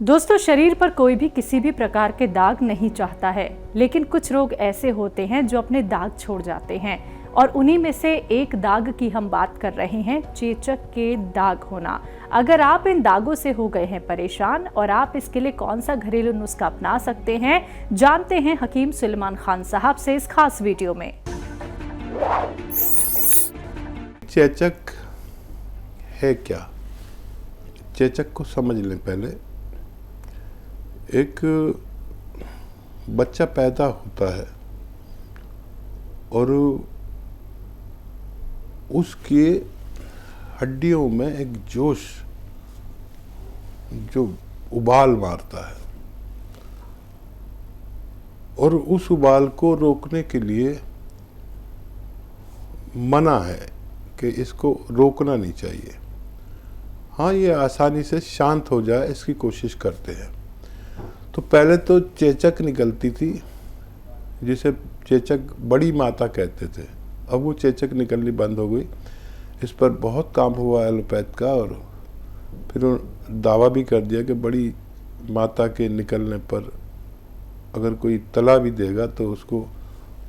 दोस्तों, शरीर पर कोई भी किसी भी प्रकार के दाग नहीं चाहता है, लेकिन कुछ रोग ऐसे होते हैं जो अपने दाग छोड़ जाते हैं और उन्हीं में से एक दाग की हम बात कर रहे हैं, चेचक के दाग होना। अगर आप इन दागों से हो गए हैं परेशान और आप इसके लिए कौन सा घरेलू नुस्खा अपना सकते हैं, जानते हैं हकीम सुलेमान खान साहब से इस खास वीडियो में। चेचक है क्या? चेचक को समझ लें। पहले एक बच्चा पैदा होता है और उसके हड्डियों में एक जोश जो उबाल मारता है और उस उबाल को रोकने के लिए मना है कि इसको रोकना नहीं चाहिए। हाँ, ये आसानी से शांत हो जाए इसकी कोशिश करते हैं। तो पहले तो चेचक निकलती थी, जिसे चेचक बड़ी माता कहते थे। अब वो चेचक निकलनी बंद हो गई। इस पर बहुत काम हुआ एलोपैथ का और फिर दावा भी कर दिया कि बड़ी माता के निकलने पर अगर कोई तला भी देगा तो उसको,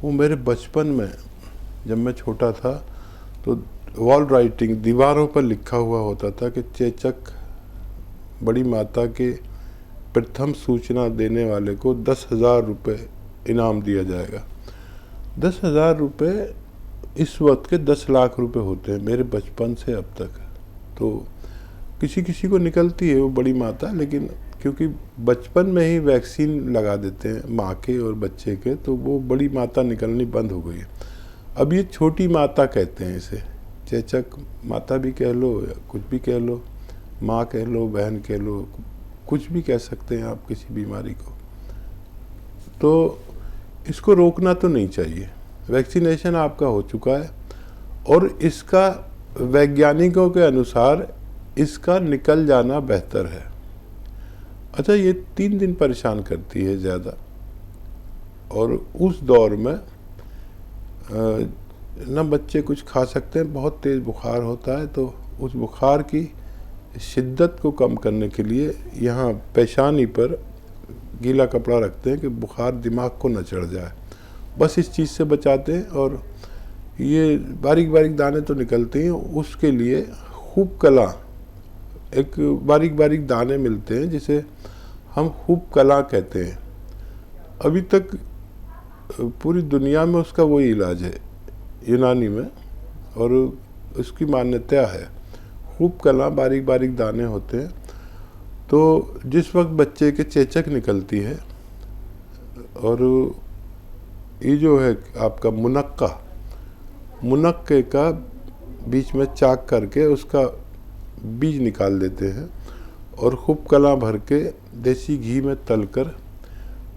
वो मेरे बचपन में जब मैं छोटा था तो वॉल राइटिंग दीवारों पर लिखा हुआ होता था कि चेचक बड़ी माता के प्रथम सूचना देने वाले को 10,000 रुपये इनाम दिया जाएगा। 10,000 रुपये इस वक्त के 10 लाख रुपए होते हैं मेरे बचपन से अब तक। तो किसी किसी को निकलती है वो बड़ी माता, लेकिन क्योंकि बचपन में ही वैक्सीन लगा देते हैं माँ के और बच्चे के, तो वो बड़ी माता निकलनी बंद हो गई है। अब ये छोटी माता कहते हैं इसे। चेचक माता भी कह लो या कुछ भी कह लो, माँ कह लो, बहन कह लो, कुछ भी कह सकते हैं आप किसी बीमारी को। तो इसको रोकना तो नहीं चाहिए। वैक्सीनेशन आपका हो चुका है और इसका वैज्ञानिकों के अनुसार इसका निकल जाना बेहतर है। अच्छा, ये 3 दिन परेशान करती है ज़्यादा, और उस दौर में ना बच्चे कुछ खा सकते हैं, बहुत तेज़ बुखार होता है। तो उस बुखार की शिद्दत को कम करने के लिए यहाँ पेशानी पर गीला कपड़ा रखते हैं कि बुखार दिमाग को न चढ़ जाए, बस इस चीज़ से बचाते हैं। और ये बारीक बारीक दाने तो निकलते हैं, उसके लिए खूब कला, एक बारीक बारीक दाने मिलते हैं जिसे हम खूब कला कहते हैं। अभी तक पूरी दुनिया में उसका वही इलाज है यूनानी में, और उसकी मान्यता है। खूब कला बारीक बारीक दाने होते हैं। तो जिस वक्त बच्चे के चेचक निकलती है और ये जो है आपका मुनक्के का बीच में चाक करके उसका बीज निकाल देते हैं और खूब कला भर के देसी घी में तलकर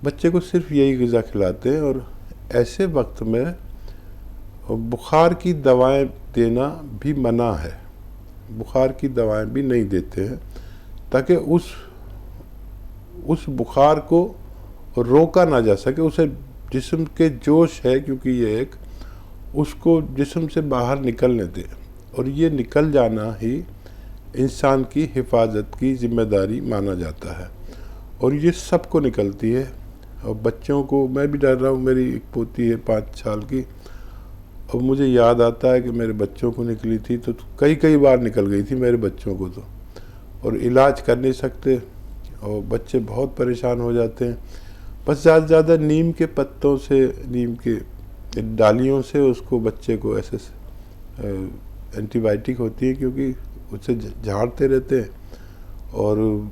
बच्चे को सिर्फ यही ग़िज़ा खिलाते हैं। और ऐसे वक्त में बुखार की दवाएं देना भी मना है। बुखार की दवाएं भी नहीं देते हैं ताकि उस बुखार को रोका ना जा सके। उसे जिस्म के जोश है, क्योंकि ये एक, उसको जिस्म से बाहर निकलने दे। और ये निकल जाना ही इंसान की हिफाजत की जिम्मेदारी माना जाता है। और ये सबको निकलती है। और बच्चों को, मैं भी डर रहा हूँ, मेरी एक पोती है 5 साल की। अब मुझे याद आता है कि मेरे बच्चों को निकली थी, तो कई बार निकल गई थी मेरे बच्चों को तो, और इलाज कर नहीं सकते और बच्चे बहुत परेशान हो जाते हैं। बस ज़्यादा से ज़्यादा नीम के पत्तों से, नीम के डालियों से उसको, बच्चे को ऐसे एंटीबायोटिक होती है क्योंकि उससे झाड़ते रहते हैं, और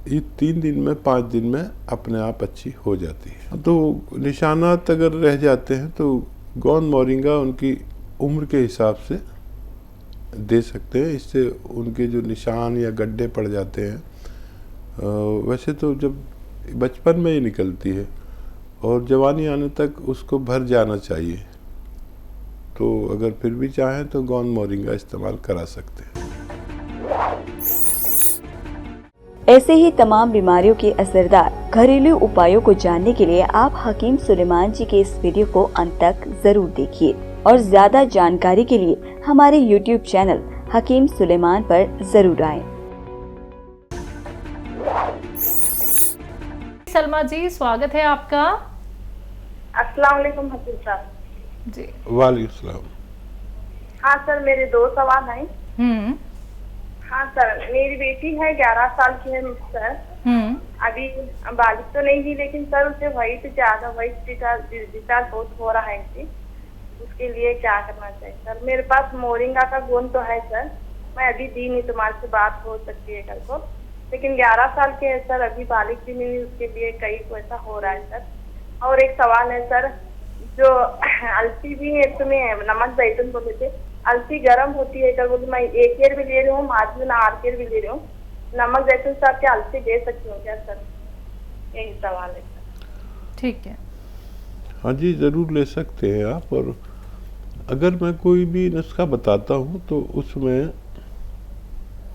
ये 3 दिन में 5 दिन में अपने आप अच्छी हो जाती है। तो निशानात अगर रह जाते हैं तो गोंद मोरिंगा उनकी उम्र के हिसाब से दे सकते हैं। इससे उनके जो निशान या गड्ढे पड़ जाते हैं, वैसे तो जब बचपन में ही निकलती है और जवानी आने तक उसको भर जाना चाहिए। तो अगर फिर भी चाहें तो गोंद मोरिंगा इस्तेमाल करा सकते हैं। ऐसे ही तमाम बीमारियों के असरदार घरेलू उपायों को जानने के लिए आप हकीम सुलेमान जी के इस वीडियो को अंत तक जरूर देखिए और ज्यादा जानकारी के लिए हमारे YouTube चैनल हकीम सुलेमान पर जरूर आएं। सलमा जी, स्वागत है आपका। अस्सलाम वालेकुम हकीम साहब। जी। वालेकुम सलाम। हाँ सर, मेरे 2 सवाल हैं। हाँ सर, मेरी बेटी है 11 साल की है सर। अभी बालिग तो नहीं थी, लेकिन सर उसे वाइट डिस्चार्ज बहुत हो रहा है इसे। उसके लिए क्या करना चाहिए सर? मेरे पास मोरिंगा का गोंद तो है सर, मैं अभी दी नहीं, तुम्हारे से बात हो सकती है कल को, लेकिन 11 साल के है सर, अभी बालिग भी नहीं, उसके लिए कई को ऐसा हो रहा है सर। और एक सवाल है सर, जो अलसी भी है, तुम्हें नमक जैतून बोले थे, अलसी गर्म होती है क्या? बोले मैं 1 ईयर भी ले रही हूँ, आज में 8 ईयर भी ले रही हूँ, नमक जैतून साहब क्या अलसी दे सकती हूँ क्या सर? यही सवाल है सर। ठीक है। हाँ जी, ज़रूर ले सकते हैं आप। और अगर मैं कोई भी नुस्खा बताता हूँ तो उसमें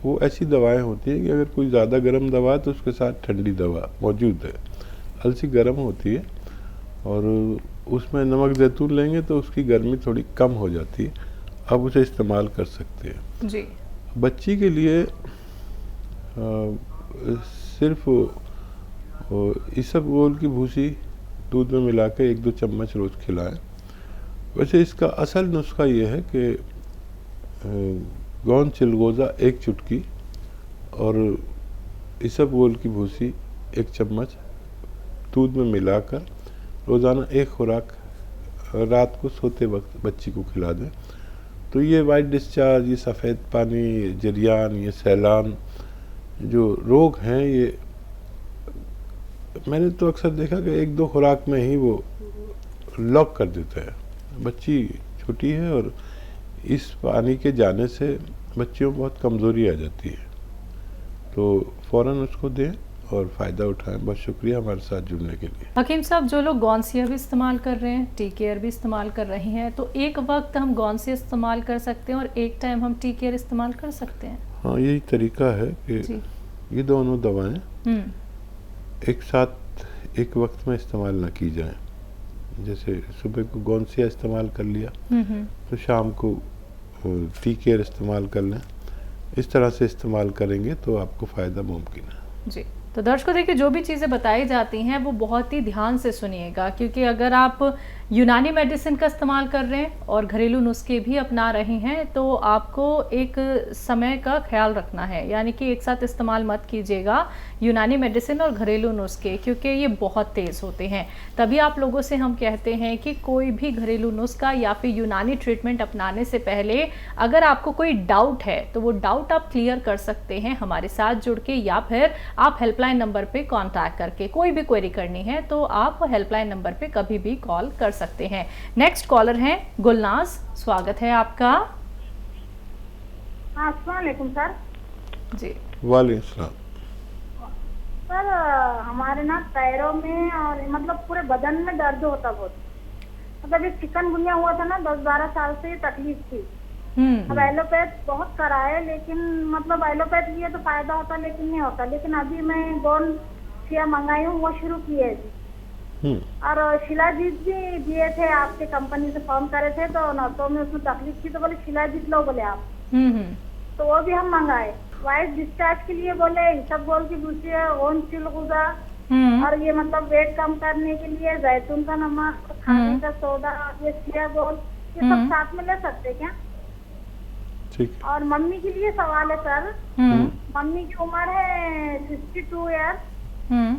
वो ऐसी दवाएं होती हैं कि अगर कोई ज़्यादा गर्म दवा है तो उसके साथ ठंडी दवा मौजूद है। अलसी गर्म होती है और उसमें नमक जैतून लेंगे तो उसकी गर्मी थोड़ी कम हो जाती है, आप उसे इस्तेमाल कर सकते हैं जी। बच्ची के लिए। सिर्फ इसबगोल की भूसी दूध में मिला के 1-2 चम्मच रोज़ खिलाएं। वैसे इसका असल नुस्खा ये है कि गोंद चिलगोज़ा 1 चुटकी और इसबगोल की भूसी 1 चम्मच दूध में मिलाकर रोज़ाना 1 खुराक रात को सोते वक्त बच्ची को खिला दें तो ये वाइट डिस्चार्ज, ये सफ़ेद पानी, ये जरियान, ये सैलान जो रोग हैं, ये मैंने तो अक्सर देखा कि 1-2 खुराक में ही वो लॉक कर देता है। बच्ची छोटी है और इस पानी के जाने से बच्चियों में बहुत कमज़ोरी आ जाती है, तो फ़ौरन उसको दें और फ़ायदा उठाएं। बहुत शुक्रिया हमारे साथ जुड़ने के लिए। हकीम साहब, जो लोग गौनसिया भी इस्तेमाल कर रहे हैं, टी केयर भी इस्तेमाल कर रहे हैं, तो एक वक्त हम गौनसिया इस्तेमाल कर सकते हैं और एक टाइम हम टी केयर इस्तेमाल कर सकते हैं? हाँ, यही तरीका है कि ये दोनों दवाएं एक साथ एक वक्त में इस्तेमाल ना की जाएं। जैसे सुबह को गौनसिया इस्तेमाल कर लिया तो शाम को टी केयर इस्तेमाल कर लें। इस तरह से इस्तेमाल करेंगे तो आपको फ़ायदा मुमकिन है। जी। तो दर्शकों, देखिए, जो भी चीज़ें बताई जाती हैं वो बहुत ही ध्यान से सुनिएगा, क्योंकि अगर आप यूनानी मेडिसिन का इस्तेमाल कर रहे हैं और घरेलू नुस्खे भी अपना रहे हैं तो आपको एक समय का ख्याल रखना है, यानी कि एक साथ इस्तेमाल मत कीजिएगा यूनानी मेडिसिन और घरेलू नुस्खे, क्योंकि ये बहुत तेज़ होते हैं। तभी आप लोगों से हम कहते हैं कि कोई भी घरेलू नुस्खा या फिर यूनानी ट्रीटमेंट अपनाने से पहले अगर आपको कोई डाउट है तो वो डाउट आप क्लियर कर सकते हैं हमारे साथ जुड़ के, या फिर आप हेल्पलाइन नंबर पे कांटेक्ट करके कोई भी क्वेरी करनी है तो आप हेल्पलाइन नंबर पे कभी भी कॉल कर सकते हैं। नेक्स्ट कॉलर हैं गुलनाज, स्वागत है आपका। हाँ, अस्सलाम वालेकुम सर। जी। वालेकुम सलाम। सर, हमारे ना पैरों में और मतलब पूरे बदन में दर्द होता बहुत। मतलब एक चिकनगुनिया हुआ था ना, 10-12 साल से ये तकलीफ थी। अब एलोपैथ बहुत कराए, लेकिन मतलब एलोपैथ लिए तो फायदा होता लेकिन नहीं होता। लेकिन अभी मैं गौनसिया मंगाई हूँ, वो शुरू की है और शिलाजीत भी दिए थे, आपके कंपनी से फोन करे थे तो नसों में उसमें तकलीफ थी तो बोले शिलाजीत लो बोले आप, तो वो भी हम मंगाए। वाइट डिस्चार्ज के लिए बोले इसबगोल की भूसी, गोंद चिलगोज़ा और ये मतलब वेट कम करने के लिए जैतून का नमक, खाने का सोडा, ये सियागोल, ये सब साथ में ले सकते क्या? ठीक। और मम्मी के लिए सवाल है सर। मम्मी की उम्र है 62 ईयर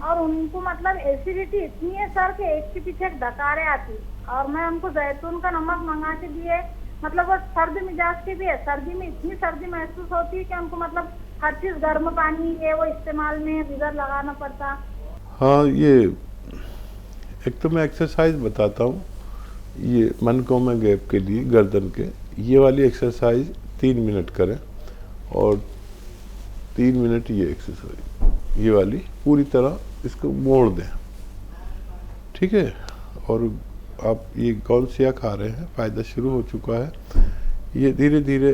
और उनको मतलब एसिडिटी इतनी है सर कि एक के पीछे एक डकारे आती, और मैं उनको जैतून का नमक मंगा के दिए, मतलब वो सर्द मिजाज के भी है। सर्दी में इतनी सर्दी महसूस होती है कि उनको मतलब हर चीज गर्म पानी ये वो इस्तेमाल में बिगर लगाना पड़ता। हाँ, ये एक तो मैं एक्सरसाइज बताता हूँ, ये मनकोमा गैप के लिए गर्दन के, ये वाली एक्सरसाइज 3 मिनट करें और 3 मिनट ये एक्सरसाइज, ये वाली पूरी तरह इसको मोड़ दें, ठीक है। और आप ये गौनसिया खा रहे हैं, फ़ायदा शुरू हो चुका है। ये धीरे धीरे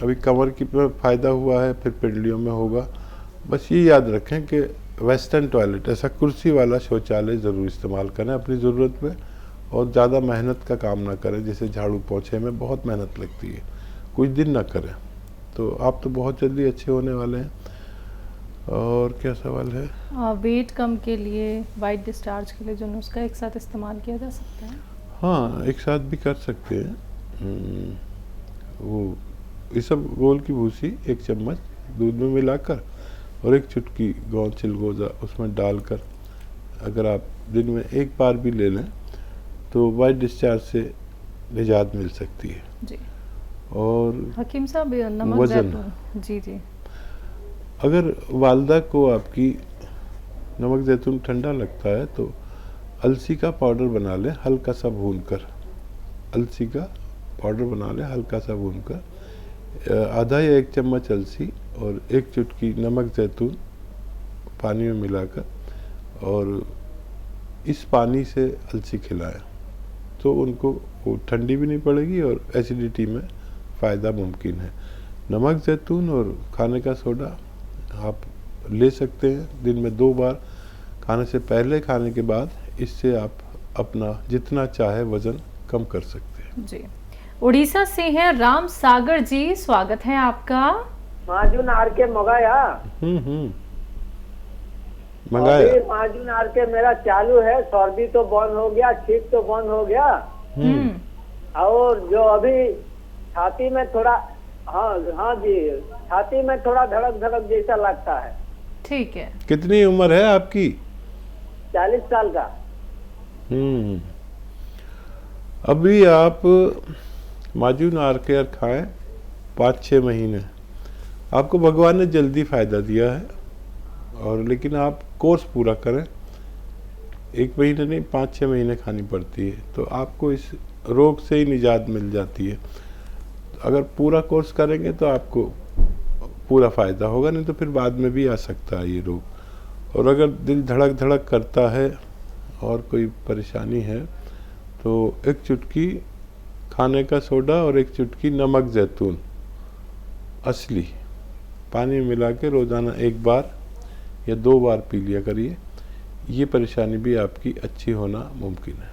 अभी कमर की में फ़ायदा हुआ है, फिर पिंडलियों में होगा। बस ये याद रखें कि वेस्टर्न टॉयलेट, ऐसा कुर्सी वाला शौचालय ज़रूर इस्तेमाल करें अपनी ज़रूरत पे, और ज़्यादा मेहनत का काम ना करें, जैसे झाड़ू पोंछे में बहुत मेहनत लगती है, कुछ दिन ना करें, तो आप तो बहुत जल्दी अच्छे होने वाले हैं। और क्या सवाल है? वेट कम के लिए, वाइट डिस्चार्ज के लिए जो नुस्खा एक साथ इस्तेमाल किया जा सकता है? हाँ, एक साथ भी कर सकते हैं। वो इसबगोल की भूसी 1 चम्मच दूध में मिलाकर और 1 चुटकी गोंद चिलगोज़ा उसमें डालकर अगर आप दिन में 1 बार भी ले लें तो वाइट डिस्चार्ज से निजात मिल सकती है। जी। और हकीम साहब, नमक वज़न। जैतून। जी जी। अगर वालदा को आपकी नमक जैतून ठंडा लगता है तो अलसी का पाउडर बना लें, हल्का सा भूनकर। अलसी का पाउडर बना लें, हल्का सा भूनकर। आधा या 1 चम्मच अलसी और 1 चुटकी नमक जैतून पानी में मिलाकर और इस पानी से अलसी खिलाएं तो उनको वो ठंडी भी नहीं पड़ेगी और एसिडिटी में फ़ायदा मुमकिन है। नमक जैतून और खाने का सोडा आप ले सकते हैं दिन में 2 बार, खाने से पहले, खाने के बाद। इससे आप अपना जितना चाहे वज़न कम कर सकते हैं। जी। उड़ीसा से हैं राम सागर जी, स्वागत है आपका। माजून आर के मंगाया। मंगाया। माजून आर के मेरा चालू है, सर्दी तो बंद हो गया, छींक तो बंद हो गया, और जो अभी छाती में थोड़ा, हाँ जी, छाती में थोड़ा धड़क धड़क जैसा लगता है। ठीक है। कितनी उम्र है आपकी? 40 साल का। अभी आप माजून आर केयर खाएं 5-6 महीने, आपको भगवान ने जल्दी फ़ायदा दिया है। और लेकिन आप कोर्स पूरा करें, 1 महीने नहीं 5-6 महीने खानी पड़ती है, तो आपको इस रोग से ही निजात मिल जाती है। अगर पूरा कोर्स करेंगे तो आपको पूरा फ़ायदा होगा, नहीं तो फिर बाद में भी आ सकता है ये रोग। और अगर दिल धड़क धड़क करता है और कोई परेशानी है तो 1 चुटकी खाने का सोडा और 1 चुटकी नमक जैतून असली पानी में मिला के रोज़ाना 1 बार या 2 बार पी लिया करिए। ये परेशानी भी आपकी अच्छी होना मुमकिन है।